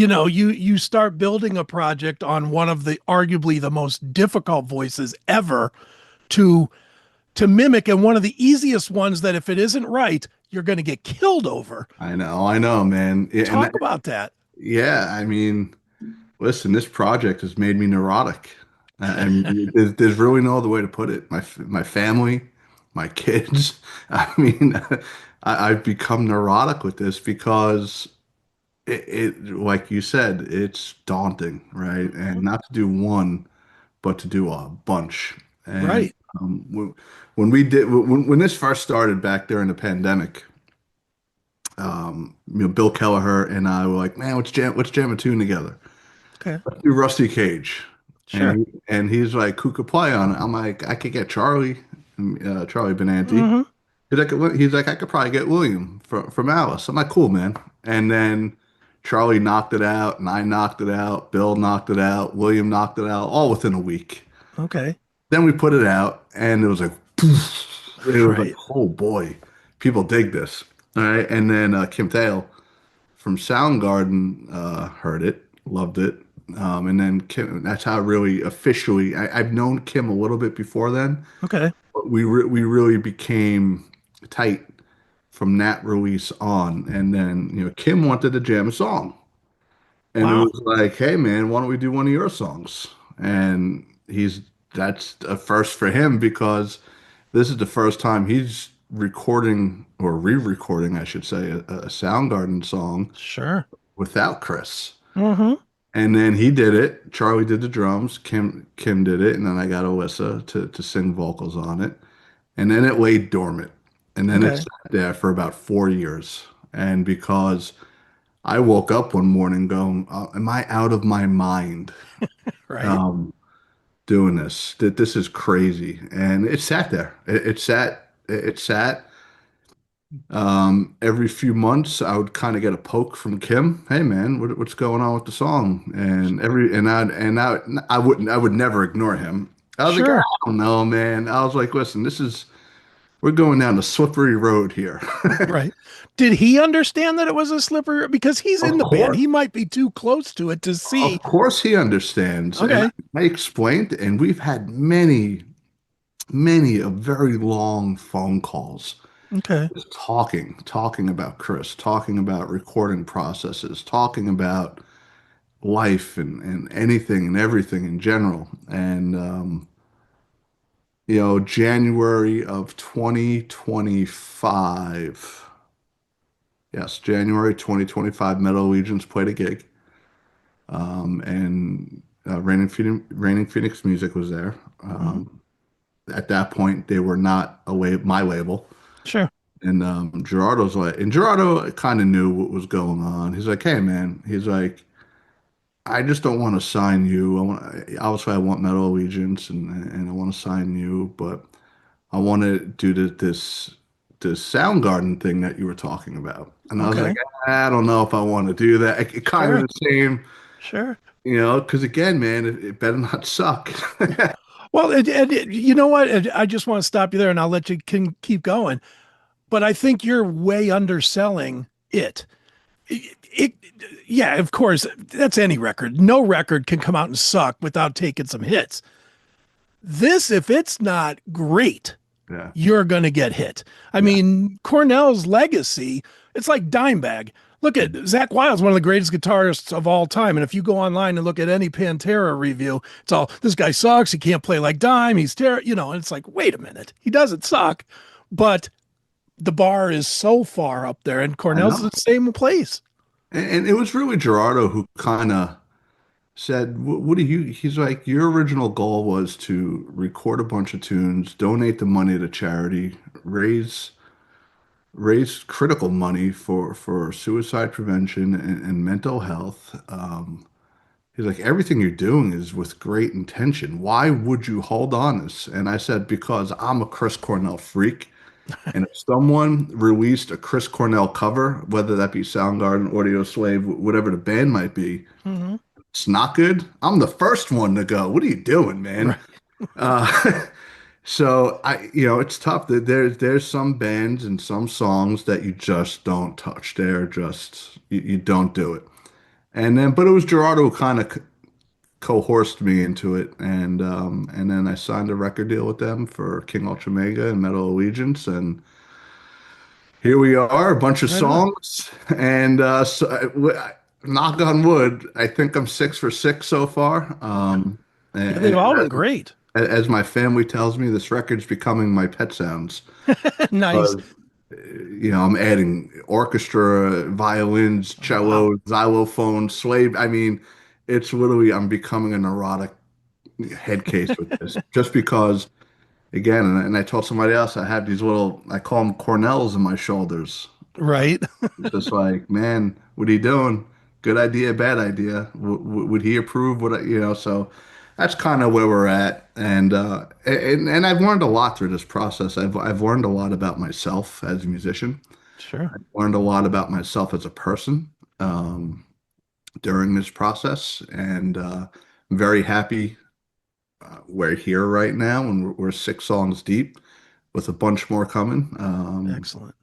you start building a project on one of the arguably the most difficult voices ever to to mimic, and one of the easiest ones that if it isn't right, you're going to get killed over. I know, man. Yeah, Talk about that. yeah, I mean, listen, this project has made me neurotic. I mean, there's really no other way to put it. My family, my kids. I mean, I've become neurotic with this because like you said, it's daunting, right? And Mhm. not to do one, but to do a bunch. And Right. when we did, when this first started back during the pandemic, Bill Kelleher and I were like, man, let's jam a tune together. Okay. Let's do Rusty Cage. Sure. And he's like, who could play on it? I'm like, I could get Charlie Benanti. Hmm. He's like, I could probably get William from Alice. I'm like, cool, man. And then Charlie knocked it out, and I knocked it out. Bill knocked it out. William knocked it out, all within a week. Okay. Then we put it out, and it was like, poof. It was like, Right. oh boy, people dig this. All right. And then Kim Thale from Soundgarden heard it, loved it. And then Kim, that's how really officially, I've known Kim a little bit before then, Okay. but we really became tight from that release on. And then, Kim wanted to jam a song. And it Wow. was like, hey man, why don't we do one of your songs? And that's a first for him because this is the first time he's recording or re-recording, I should say, a Soundgarden song Sure. without Chris. Hmm. And then he did it. Charlie did the drums. Kim did it, and then I got Alyssa to sing vocals on it. And then it lay dormant. And then it Okay. sat there for about 4 years. And because I woke up one morning going, am I out of my mind Right. um, doing this? That this is crazy. And it sat there. It sat. Every few months, I would kind of get a poke from Kim. Hey, man, what's going on with the song? I would never ignore him. I was like, I Sure. don't know, man. I was like, listen, we're going down a slippery road here. Right. Did he understand that it was a slippery because he's in Of the band? course, He might be too close to it to see. of course, he understands, and Okay. I explained, and we've had many of very long phone calls. Okay. Just talking about Chris, talking about recording processes, talking about life and anything and everything in general. And, January of 2025, yes, January 2025, Metal Allegiance played a gig. And Raining Phoenix Music was there. Mhm. At that point, they were not my label. Sure. And Gerardo kind of knew what was going on. He's like, hey man, he's like, I just don't want to sign you. Obviously I want Metal Allegiance and I want to sign you, but I want to do this Soundgarden thing that you were talking about. And I was like, Okay. I don't know if I want to do that. Kind of Sure. the same, Sure. because again, man, it better not suck. Well, you know what? I just want to stop you there and I'll let you can keep going. But I think you're way underselling it. It, yeah, of course, that's any record. No record can come out and suck without taking some hits. This, if it's not great, Yeah, you're going to get hit. I yeah, mean, Cornell's legacy, it's like Dimebag. Look at Zach Wild's one of the greatest guitarists of all time. And if you go online and look at any Pantera review, it's all this guy sucks. He can't play like Dime. He's terrible. And it's like, wait a minute. He doesn't suck. But the bar is so far up there, and I Cornell's the know. same place. And it was really Gerardo who kind of said, What do you?" He's like, "Your original goal was to record a bunch of tunes, donate the money to charity, raise critical money for suicide prevention and mental health." He's like, "Everything you're doing is with great intention. Why would you hold on this?" And I said, "Because I'm a Chris Cornell freak." And if someone released a Chris Cornell cover, whether that be Soundgarden, Audio Slave, whatever the band might be, Mm-hmm. it's not good. I'm the first one to go, what are you doing, man? Right. Uh, so it's tough. There's some bands and some songs that you just don't touch. They're just you don't do it. And then, but it was Gerardo who kind of coerced me into it, and then I signed a record deal with them for King Ultramega and Metal Allegiance, and here we are, a bunch of Right on. songs, and knock on wood, I think I'm 6 for 6 so far. Yeah, And they've all been great. as my family tells me, this record's becoming my pet sounds. Nice. But, I'm adding orchestra, violins, Oh, wow. cello, xylophone, slave. I mean, it's literally, I'm becoming a neurotic head case with this just because, again, and I told somebody else, I have these little, I call them Cornells in my shoulders. Right. It's just like, man, what are you doing? Good idea, bad idea. Would he approve? So that's kind of where we're at. And I've learned a lot through this process. I've learned a lot about myself as a musician. Sure. Learned a lot about myself as a person um, during this process, and I'm very happy we're here right now, and we're 6 songs deep with a bunch more coming. Excellent.